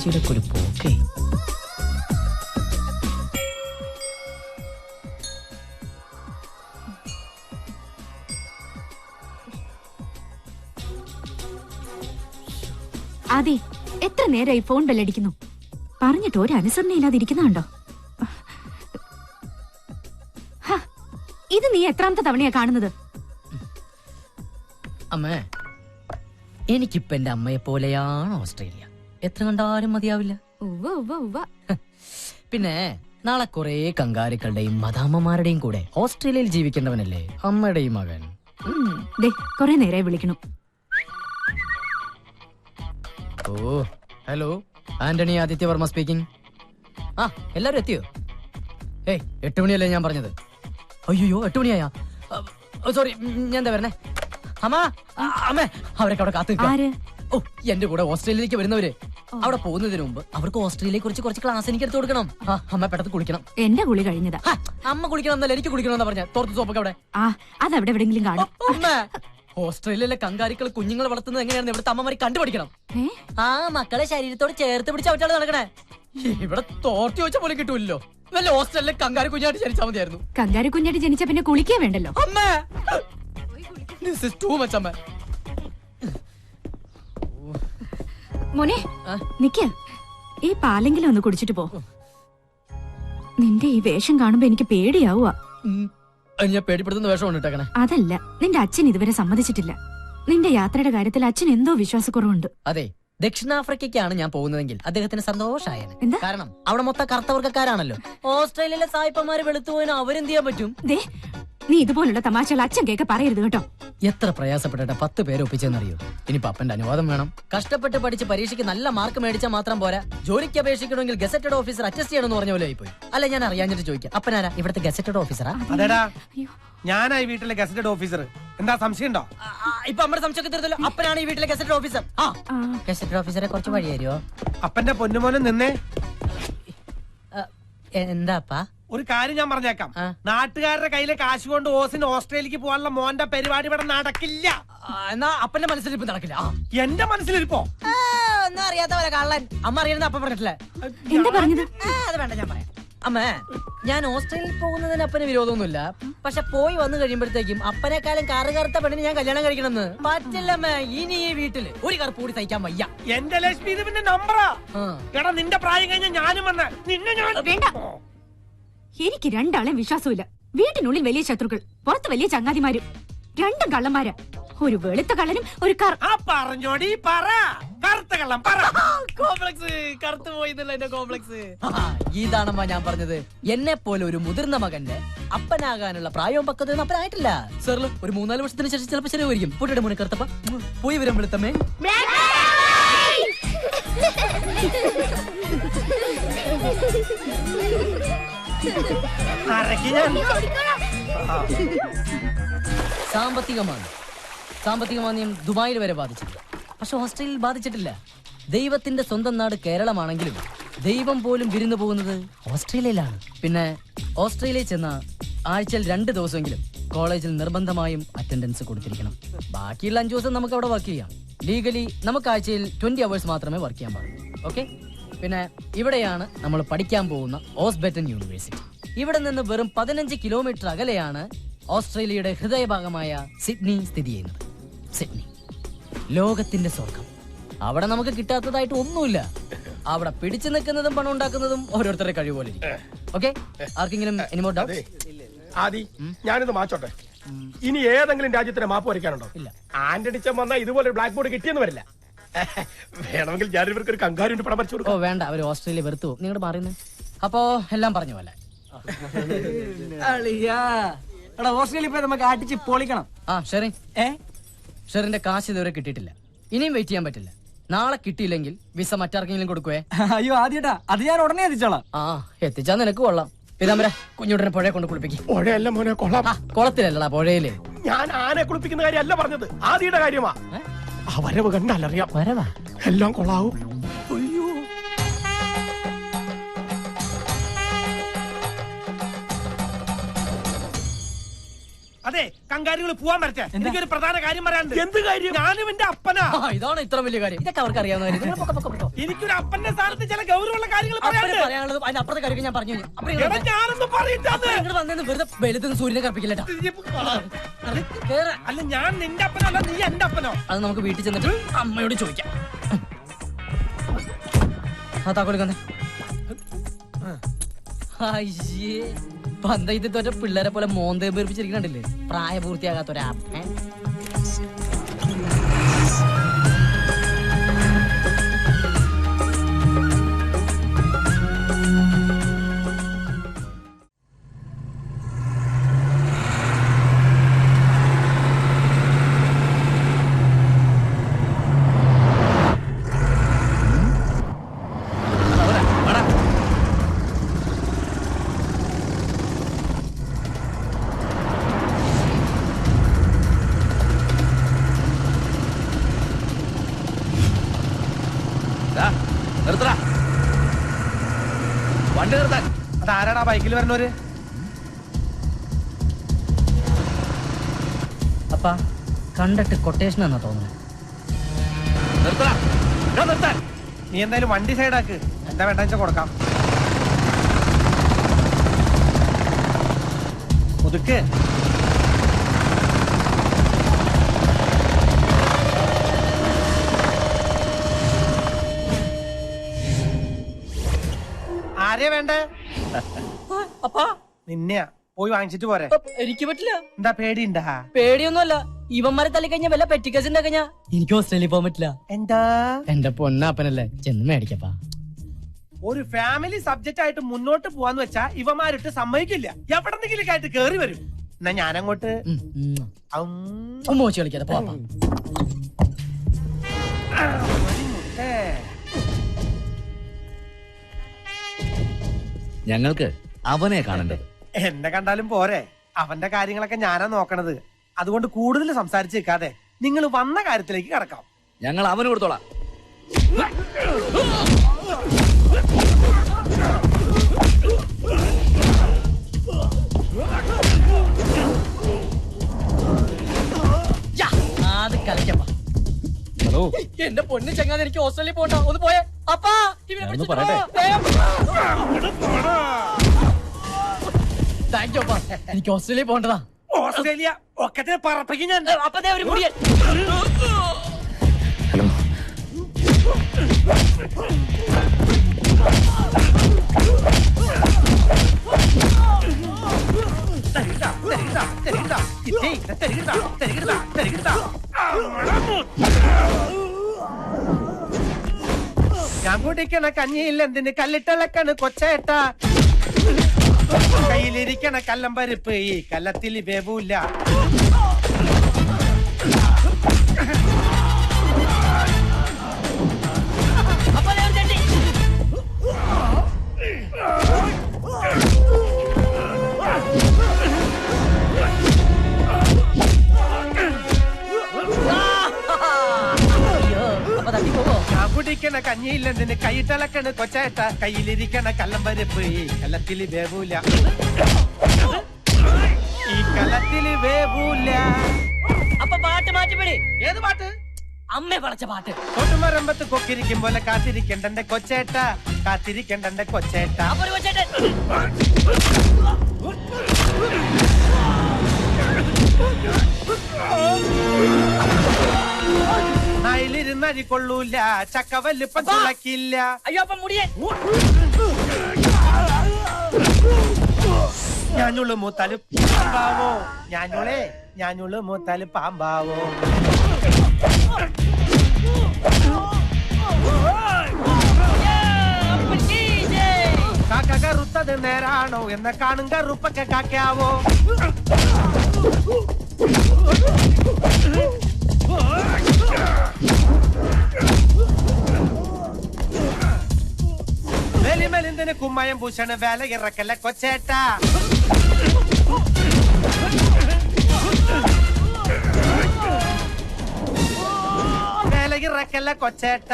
മീനാക്ഷിയുടെ ഒരു പോക്കേ. അതെ, എത്ര നേരമായി ഫോൺ ബെല്ലടിക്കുന്നു. പറഞ്ഞിട്ട് ഒരു അനുസരണയില്ലാതെ ഇരിക്കുന്നുണ്ടോ? ഇത് നീ എത്രാമത്തെ തവണയാ കാണുന്നത്? അമ്മേ, എനിക്കിപ്പോ എന്റെ അമ്മയെ പോലെയാണ് ഓസ്ട്രേലിയ. എത്ര കണ്ടാലും മതിയാവില്ല. പിന്നെ നാളെ കുറെ കങ്കാരുക്കളുടെയും മദാമ്മമാരുടെയും കൂടെ ഓസ്ട്രേലിയയിൽ ജീവിക്കേണ്ടവനല്ലേ അമ്മയുടെയും മകൻ. കൊറേ നേരമായി വിളിക്കണു. ഓ ഹലോ, ആന്റണി ആദിത്യവർമ്മ സ്പീക്കിംഗ്. ആ, എല്ലാരും എത്തിയോ? 8 മണിയല്ലേ ഞാൻ പറഞ്ഞത്? അയ്യോ, 8 മണിയായാ? സോറി, ഞാൻ എന്താ വരണേ? അമ്മേ, അവരൊക്കെ അവിടെ കാത്തു നിൽക്കാം. ഓ, എന്റെ കൂടെ ഓസ്ട്രേലിയയിലേക്ക് വരുന്നവര് അവിടെ പോകുന്നതിന് മുമ്പ് അവർക്ക് ഓസ്ട്രേലിയയെ കുറിച്ച് കുറച്ച് ക്ലാസ് എനിക്ക് എടുത്ത് കൊടുക്കണം. അമ്മ പെട്ടെന്ന് കുളിക്കണം. എന്റെ കുളി കഴിഞ്ഞതാ. അമ്മ കുളിക്കണം എന്നല്ല, എനിക്ക് കുളിക്കണം എന്നാ പറഞ്ഞ. തോർത്ത് സോപ്പൊക്കെ അവിടെ. അതവിടെ എവിടെങ്കിലും കാണും. ഓസ്ട്രേലിയയിലെ കങ്കാരികൾ കുഞ്ഞുങ്ങളെ വളർത്തുന്നത് എങ്ങനെയാണെന്ന് ഇവിടുത്തെ അമ്മമാരി കണ്ടുപഠിക്കണം. ആ മക്കളെ ശരീരത്തോട് ചേർത്ത് പിടിച്ച് അവറ്റാണ് നടക്കണേ. ഇവിടെ തോർത്തി വെച്ച പോലെ കിട്ടൂല്ലോ. വല്ല ഓസ്ട്രേലിയയിലെ കങ്കാരി കുഞ്ഞായിട്ട് ജനിച്ചാൽ മതിയായിരുന്നു. കങ്കാരി കുഞ്ഞായിട്ട് ജനിച്ച പിന്നെ കുളിക്കേ വേണ്ടല്ലോ. അമ്മേ, this is too much, അമ്മ. മോനെ, നിക്ക്. ഈ പാലെങ്കിലും ഒന്ന് കുടിച്ചിട്ട് പോ. നിന്റെ ഈ വേഷം കാണുമ്പോ എനിക്ക് പേടിയാവുക. ഞാൻ പേടിപ്പെടുത്തുന്ന വേഷമാണ് ഇട്ടേക്കണേ. അതല്ല, നിന്റെ അച്ഛൻ ഇതുവരെ സമ്മതിച്ചിട്ടില്ല. നിന്റെ യാത്രയുടെ കാര്യത്തിൽ അച്ഛൻ എന്തോ വിശ്വാസക്കുറവുണ്ട്. അതെ, ദക്ഷിണാഫ്രിക്കയ്ക്കാണ് ഞാൻ പോകുന്നതെങ്കിൽ അദ്ദേഹത്തിന് സന്തോഷായേനെ. കാരണം അവിടെ മൊത്തം കറുത്തവർക്കാരാണല്ലോ. ഓസ്ട്രേലിയയിലെ സായിപ്പന്മാര് വെളുത്തുപോയിന് അവരെന്ത് ചെയ്യാൻ പറ്റും? നീ ഇതുപോലുള്ള തമാശകൾ അച്ഛൻ കേൾക്ക പറയരുത് കേട്ടോ. എത്ര പ്രയാസപ്പെട്ടിട്ട് 10 പേരെ ഒപ്പിച്ചെന്നറിയോ? ഇനി പപ്പന്റെ അനുവാദം വേണം. കഷ്ടപ്പെട്ട് പഠിച്ച് പരീക്ഷയ്ക്ക് നല്ല മാർക്ക് മേടിച്ചാൽ മാത്രം പോരാ, ജോലിക്ക് അപേക്ഷിക്കണമെങ്കിൽ ഗസറ്റഡ് ഓഫീസർ അറ്റസ്റ്റ് ചെയ്യണമെന്ന് പറഞ്ഞ പോലെ ആയിപ്പോയി. അല്ല, ഞാൻ അറിയാഞ്ഞിട്ട് ചോദിക്കാം, അപ്പനാരാ ഇവിടുത്തെ ഗസറ്റഡ് ഓഫീസറാ? അതെടാ, ഞാനായി വീട്ടിലെ ഗസറ്റഡ് ഓഫീസർ. എന്താ സംശയം ഉണ്ടോ? ഇപ്പൊ അമ്മയുടെ സംശയമൊക്കെ തീർത്തല്ലോ. അപ്പനാണ് ഈ വീട്ടിലെ ഗസറ്റഡ് ഓഫീസർ. ഗസറ്റഡ് ഓഫീസറെ കുറച്ച് വഴി തരുമോ? അപ്പന്റെ പൊന്നുമോനും നിന്നേ. എന്താപ്പാ? ഒരു കാര്യം ഞാൻ പറഞ്ഞേക്കാം. നാട്ടുകാരുടെ കയ്യിലെ കാശ് കൊണ്ട് ഓസിന് ഓസ്ട്രേലിയക്ക് പോകാനുള്ള മോന്റെ പരിപാടി ഇവിടെ നടക്കില്ല. എന്നാ അപ്പന്റെ മനസ്സിലിരിപ്പ് നടക്കില്ല. എന്റെ മനസ്സിലിരിപ്പോ ഒന്നും അറിയാത്തവരെ കള്ളൻ. അമ്മ അറിയുന്ന അപ്പൻ പറഞ്ഞിട്ടില്ലേ? എന്താ പറഞ്ഞത്? അത് വേണ്ട, ഞാൻ പറയാം. അമ്മ, ഞാൻ ഓസ്ട്രേലിയയിൽ പോകുന്നതിന് അപ്പന് വിരോധമൊന്നുമില്ല. പക്ഷെ പോയി വന്നു കഴിയുമ്പോഴത്തേക്കും അപ്പനെക്കാളും കാറ് കറുത്ത പെണ്ണിന് ഞാൻ കല്യാണം കഴിക്കണമെന്ന് പറ്റില്ലമ്മ. ഇനി ഈ വീട്ടില് ഒരു കറുപ്പ് കൂടി സഹിക്കാൻ വയ്യ. എന്റെ ലക്ഷ്മി ഇതിന്റെ നമ്പറാ. എടാ, നിന്റെ പ്രായം കഴിഞ്ഞ ഞാനും വന്ന നിന്നെ ഞാൻ വേണ്ട. എനിക്ക് രണ്ടാളെ വിശ്വാസമില്ല. വീട്ടിനുള്ളിൽ വലിയ ശത്രുക്കൾ, പുറത്ത് വലിയ ചങ്ങാതിമാരും. രണ്ടും കള്ളന്മാരാ. ഒരു വെളുത്ത കള്ളനും ഒരു പറഞ്ഞോടി പറ. കറുത്ത കള്ളം പറ. കോംപ്ലക്സ് കറുത്തു പോയി എന്റെ കോംപ്ലക്സ്. ഇതാണമ്മ ഞാൻ പറഞ്ഞത്. എന്നെ പോലെ ഒരു മുതിർന്ന മകന്റെ അപ്പനാകാനുള്ള പ്രായവും പക്വതയൊന്നും അപ്പനായിട്ടില്ല. സാറില് ഒരു 3-4 വർഷത്തിന് ശേഷം ചിലപ്പോൾ ശരിയായിരിക്കും. പൊട്ടിയുടെ മുന്നേ കറുത്തപ്പ പോയി വരും വെളുത്തമ്മേ. സാമ്പത്തിക മാന്ദ്യം ദുബായിൽ വരെ ബാധിച്ചിട്ടുണ്ട്. പക്ഷെ ഓസ്ട്രേലിയയിൽ ബാധിച്ചിട്ടില്ല. ദൈവത്തിന്റെ സ്വന്തം നാട് കേരളമാണെങ്കിലും ദൈവം പോലും വിരുന്നു പോകുന്നത് ഓസ്ട്രേലിയയിലാണ്. പിന്നെ ഓസ്ട്രേലിയയിൽ ചെന്ന ആഴ്ചയിൽ 2 ദിവസമെങ്കിലും കോളേജിൽ നിർബന്ധമായും അറ്റൻഡൻസ് കൊടുത്തിരിക്കണം. ബാക്കിയുള്ള 5 ദിവസം നമുക്ക് അവിടെ വർക്ക് ചെയ്യാം. ലീഗലി നമുക്ക് ആഴ്ചയിൽ 20 അവേഴ്സ് മാത്രമേ വർക്ക് ചെയ്യാൻ പാടുള്ളൂ. ഓക്കെ. പിന്നെ ഇവിടെയാണ് നമ്മൾ പഠിക്കാൻ പോകുന്ന ഓസ്ബെറ്റൻ യൂണിവേഴ്സിറ്റി. ഇവിടെ നിന്ന് വെറും 15 കിലോമീറ്റർ അകലെയാണ് ഓസ്ട്രേലിയയുടെ ഹൃദയഭാഗമായ സിഡ്നി സ്ഥിതി ചെയ്യുന്നത്. സിഡ്നി ലോകത്തിന്റെ സ്വർഗം. അവിടെ നമുക്ക് കിട്ടാത്തതായിട്ട് ഒന്നുമില്ല. അവിടെ പിടിച്ചു നിൽക്കുന്നതും പണം ഉണ്ടാക്കുന്നതും ഓരോരുത്തരുടെ കഴിവുപോലെ. ഓക്കെ, ആർക്കെങ്കിലും എനിമോ ഡൗട്ട്? ആദി, ഞാനിത് മാച്ചോട്ടെ. ഇനി ഏതെങ്കിലും രാജ്യത്തിന് മാപ്പ് വരയ്ക്കാനുണ്ടോ? ഇല്ല. ആന്റണിച്ചൻ വന്നാൽ ഇതുപോലെ ബ്ലാക്ക് ബോർഡ് കിട്ടിയെന്ന് വരില്ല. വേണമെങ്കിൽ ഞാൻ ഇവർക്ക് ഒരു കങ്കാരുണ്ട് പടം വരച്ചു കൊടുക്കും. ഓ വേണ്ട, അവര് ഓസ്ട്രേലിയ വെറുത്തു. നിങ്ങളുടെ മാറിയെന്ന്. അപ്പോ എല്ലാം പറഞ്ഞു പോലെ. ഓസ്ട്രേലിയ പോയി നമുക്ക് അടിച്ച് പൊളിക്കണം. ഷെറിന്റെ കാശ് ഇതുവരെ കിട്ടിയിട്ടില്ല. ഇനിയും വെയിറ്റ് ചെയ്യാൻ പറ്റില്ല. നാളെ കിട്ടിയില്ലെങ്കിൽ വിസ മറ്റാർക്കെങ്കിലും കൊടുക്കുവേ. അയ്യോ ആദ്യട്ടാ, അത് ഞാൻ ഉടനെ എത്തിച്ചോളാം. എത്തിച്ചാ നിനക്ക് കൊള്ളാം. പിതാമര കുഞ്ഞുടനെ പുഴയെ കൊണ്ട് കുളിപ്പിക്കും. പുഴയല്ല മോനെ, കൊള്ളാം. കുളത്തിലല്ലടാ, പുഴയില്. ഞാൻ ആനെ കുളിപ്പിക്കുന്ന കാര്യമല്ല പറഞ്ഞത്, ആദിയുടെ കാര്യമാ. ആ വരവ് കണ്ടാലറിയാം. വരവാ എല്ലാം കൊള്ളാവും. അതെ കങ്കാരികൾ പോവാൻ വരട്ടെ. എനിക്കൊരു പ്രധാന കാര്യം പറയാനുണ്ട്. എന്ത് കാര്യം? ഞാനും എന്റെ അപ്പനാ. ഇതാണ് ഇത്ര വലിയ കാര്യം. ഇതൊക്കെ അവർക്ക് അറിയാവുന്ന എനിക്കൊരു അപ്പന്റെ സ്ഥാനത്ത് ചില ഗൗരവമുള്ള കാര്യങ്ങൾ പറയാനുള്ളത്. അതിന്റെ അപ്പുറത്തെ കാര്യം ഞാൻ പറഞ്ഞു. ഞാനൊന്നും പറയില്ല. വന്നു വെറുതെ വെളുത്തുനിന്ന് സൂര്യനെ കറപ്പിക്കില്ലട്ടാ. അല്ല ഞാൻ നിന്റെ അപ്പനല്ല, നീ എന്റെ അപ്പനോ? അത് നമുക്ക് വീട്ടിൽ ചെന്നിട്ട് അമ്മയോട് ചോദിക്കാം. ആ താക്കോലിക്കന്നെ. അയ്യേ പന്തയത്തിൽ തോറ്റ പിള്ളേരെ പോലെ മോന്തേ പേർപ്പിച്ചിരിക്കണ്ടില്ലേ? പ്രായപൂർത്തിയാകാത്തൊരാ. വണ്ടി നിർത്താൻ. അതാരാടാ ബൈക്കിൽ വരുന്നവര്? അപ്പാ കണ്ടിട്ട് കൊട്ടേഷൻ എന്നാ തോന്നുന്നു. നിർത്താൻ. നീ എന്തായാലും വണ്ടി സൈഡാക്ക്. എന്താ വേണ്ട വെച്ചാ കൊടുക്കാം. ഒതുക്ക്. ആരെയാ വേണ്ടേ? അപ്പാ നിന്നെയാ. പോയി വാങ്ങിച്ചിട്ട് പോരെ. എനിക്ക് പറ്റില്ല. എന്താ പേടിയുണ്ടാ? പേടിയൊന്നുമല്ല. ഇവന്മാരെ തല്ലി കഴിഞ്ഞാൽ വല്ല പെറ്റിക്കസിന്റെ കഴിഞ്ഞാ എനിക്ക് ഓസ്ട്രേലിയ പോകാൻ പറ്റില്ല. എന്താ? എന്റെ പൊന്നപ്പനല്ലേ, ചെന്ന് മേടിക്കപ്പാ. ഒരു ഫാമിലി സബ്ജക്റ്റ് ആയിട്ട് മുന്നോട്ട് പോവാന്ന് വെച്ചാ ഇവന്മാരിട്ട് സമ്മതിക്കില്ല. എവിടെന്നെങ്കിലും ആയിട്ട് കേറി വരും. എന്നാ ഞാനങ്ങോട്ട് മോശം കളിക്കാതെ പോവാ. ഞങ്ങൾക്ക് അവനെ കാണേണ്ടത്. എന്നെ കണ്ടാലും പോരെ, അവന്റെ കാര്യങ്ങളൊക്കെ ഞാനാ നോക്കണത്. അതുകൊണ്ട് കൂടുതൽ സംസാരിച്ച് നിൽക്കാതെ നിങ്ങൾ വന്ന കാര്യത്തിലേക്ക് കടക്കാം. ഞങ്ങൾ അവന് കൊടുത്തോളാം. അത് കളിക്കപ്പാ. ഹലോ, എന്റെ പൊന്ന് ചങ്ങാതെ, എനിക്ക് ഓസ്ട്രേലിയ പോകണ്ട. ഒന്ന് പോയേ അപ്പാ. താങ്ക് യു അപ്പാ. എനിക്ക് ഓസ്ട്രേലിയ പോകേണ്ടതാ. ഓസ്ട്രേലിയ ഒക്കെ പറപ്പിക്കും ഞാൻ. അപ്പതേ ഒരു മുടിയൻ. ഹലോ. ഞാൻ കുടിക്കണ കഞ്ഞിയിൽ എന്തിന് കല്ലിട്ടളക്കണ് കൊച്ചേട്ട. കയ്യിലിരിക്കണ കല്ലം പരിപ്പ് ഈ കല്ലത്തിൽ വേവൂല. ഞാൻ കുടിക്കണ കഞ്ഞിയില്ലെന്തിന് കൈയിട്ടളക്കണ് കൊച്ചേട്ട. കയ്യിലിരിക്കണ കല്ലം പരിപ്പ് ഈ കല്ലത്തിൽ വേവൂല. ഈ കല്ലത്തിൽ വേവൂല. അപ്പൊ പാട്ട് മാറ്റിപ്പിടി. ഏത് പാട്ട്? അമ്മ പടച്ച പാട്ട്. കൊട്ടുമരമ്പത്ത് കൊക്കിരിക്കും പോലെ കാത്തിരിക്കണ്ടന്റെ കൊച്ചേട്ട. കാത്തിരിക്കണ്ടന്റെ കൊച്ചേട്ട. നായിലിരുന്നരി കൊള്ളൂല, ചക്ക വല്ലുപ്പം തുളക്കില്ല. അയ്യോ അപ്പൊ മുടിയൻ. ഞാനുള്ളു മൂത്താല് പാമ്പാവോ. ഞാനുള്ളു മൂത്താല് പാമ്പാവോ. കാക്ക കറുത്തത് നേരാണോ എന്ന കാണും കറുപ്പൊക്കെ കാക്കാവോ. വെലിമെലിന്തിന് കുമ്മയം പൂശണ് വേല ഇറക്കല്ല കൊച്ചേട്ട. വേല ഇറക്കല്ല കൊച്ചേട്ട.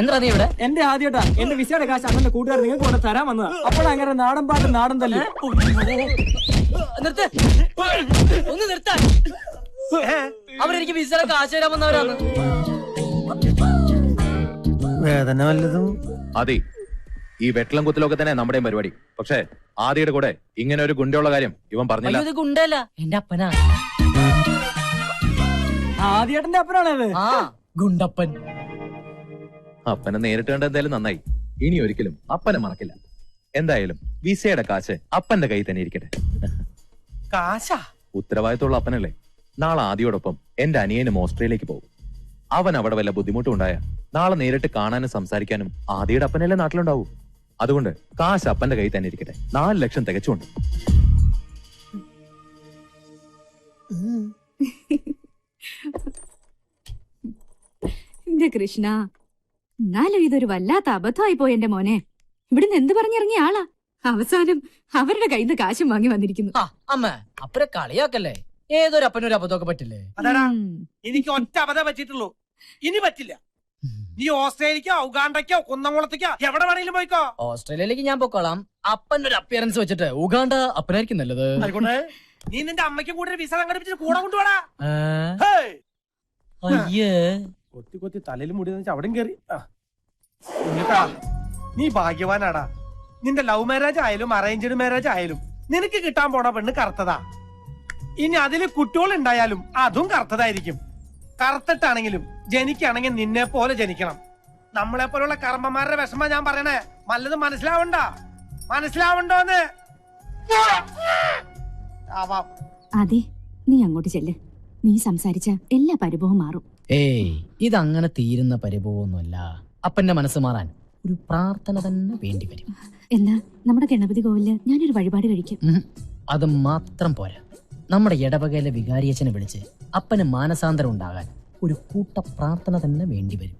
എന്താ നീ ഇവിടെ? എന്റെ ആദ്യേട്ടാ എന്റെ വിസയുടെ കാശ് അണ്ണന്റെ കൂട്ടുകാർ നിങ്ങൾക്ക് കൊണ്ട് തരാൻ വന്നതാ. അപ്പോൾ അങ്ങനെ നാടൻ പാട്ട് നാടൻ തല്ലു. നിർത്ത്, ഒന്ന് നിർത്താൻ. അവരെനിക്ക് വിസയുടെ കാശ് തരാൻ വന്നവരാണ്. വേദന വല്ലതും? അതെ, ഈ വെട്ടളം കുത്തലൊക്കെ തന്നെ നമ്മുടെയും പരിപാടി. പക്ഷേ ആദിയുടെ കൂടെ ഇങ്ങനെ ഒരു ഗുണ്ടയുള്ള കാര്യം ഇവൻ പറഞ്ഞില്ല. ഇത് ഗുണ്ടല്ല, എന്റെ അപ്പനാ. ആദ്യേട്ടന്റെ അപ്പനാണത്. ആ, ഗുണ്ടപ്പൻ. അപ്പനെ നേരിട്ട് കണ്ട എന്തായാലും നന്നായി. ഇനി ഒരിക്കലും അപ്പനെ മറക്കില്ല. എന്തായാലും വിസയുടെ കാശ് അപ്പന്റെ കയ്യിൽ തന്നെ ഇരിക്കട്ടെ. കാശാ? ഉത്തരവാദിത്തമുള്ള അപ്പനല്ലേ. നാളെ ആദിയോടൊപ്പം എന്റെ അനിയനും ഓസ്ട്രേലിയക്ക് പോകും. അവൻ അവിടെ വല്ല ബുദ്ധിമുട്ടും ഉണ്ടായ നാളെ നേരിട്ട് കാണാനും സംസാരിക്കാനും ആദിയുടെ അപ്പനല്ലേ നാട്ടിലുണ്ടാവൂ. അതുകൊണ്ട് കാശ് അപ്പന്റെ കയ്യിൽ തന്നെ ഇരിക്കട്ടെ. 4 ലക്ഷം തികച്ചുണ്ട്. എന്റെ കൃഷ്ണ, എന്നാലും ഇതൊരു വല്ലാത്ത അബദ്ധമായി പോയി എന്റെ മോനെ. ഇവിടുന്ന് എന്ത് പറഞ്ഞിറങ്ങിയ ആളാ അവസാനം അവരുടെ കയ്യിൽ നിന്ന് കാശും വാങ്ങി വന്നിരിക്കുന്നു. ആ അമ്മ, അപ്പനെ കളിയാക്കല്ലേ. ഏതൊരു അപ്പനൊരു അബദ്ധമൊക്കെ പറ്റില്ലേ? അതാടാ, ഉം. എനിക്ക് ഒറ്റ അബദ്ധം പറ്റിയിട്ടുള്ളൂ. ഇനി പറ്റില്ല. നീ ഓസ്ട്രേലിയക്കോ ഉഗാണ്ടയ്ക്കോ കുന്നംകുളത്തേക്കോ എവിടെ വേണമെങ്കിലും പോയിക്കോ. ഓസ്ട്രേലിയയിലേക്ക് ഞാൻ പൊക്കോളാം. അപ്പന്റെ ഒരു അപ്പിയറൻസ് വെച്ചിട്ട് ഉഗാണ്ട അപ്പനായിരിക്കും നല്ലത്. ആയിക്കോട്ടെ, നീ നിന്റെ അമ്മയ്ക്കും കൂടെ ഒരു വിസ സംഘടിപ്പിച്ചിട്ട് കൂടെ കൊണ്ടുപോടാ. അയ്യേ, കൊത്തി കൊത്തി തലയിൽ മുടി അവിടെയും കയറി. എന്നിട്ടാ, നീ ഭാഗ്യവാനാടാ. നിന്റെ ലവ് മാരേജ് ആയാലും അറേഞ്ച്ഡ് മാരേജ് ആയാലും നിനക്ക് കിട്ടാൻ പോണ പെണ്ണ് കറുത്തതാ. ഇനി അതില് കുട്ടികൾ ഉണ്ടായാലും അതും കറുത്തതായിരിക്കും. കറുത്തിട്ടാണെങ്കിലും ജനിക്കുകയാണെങ്കിൽ നിന്നെ പോലെ ജനിക്കണം. നമ്മളെ പോലുള്ള കർമ്മന്മാരുടെ വിഷമ ഞാൻ പറയണേ. വല്ലതും മനസ്സിലാവണ്ടോന്ന്? ആവാം. അതെ, നീ അങ്ങോട്ട് ചെല്ല്. നീ സംസാരിച്ച എല്ലാ പരിഭവവും മാറും. ഏയ്, ഇതങ്ങനെ തീരുന്ന പരിഭവമൊന്നുമല്ല. അപ്പന്റെ മനസ്സ് മാറാൻ ഒരു പ്രാർത്ഥന തന്നെ വേണ്ടി വരും. എന്നാ നമ്മുടെ ഗണപതി കോവിലില് ഞാനൊരു വഴിപാട് കഴിക്കും. അത് മാത്രം പോരാ. നമ്മുടെ ഇടവകയിലെ വികാരിയച്ഛനെ വിളിച്ച് അപ്പന് മാനസാന്തരം ഉണ്ടാകാൻ ഒരു കൂട്ട പ്രാർത്ഥന തന്നെ വേണ്ടി വരും.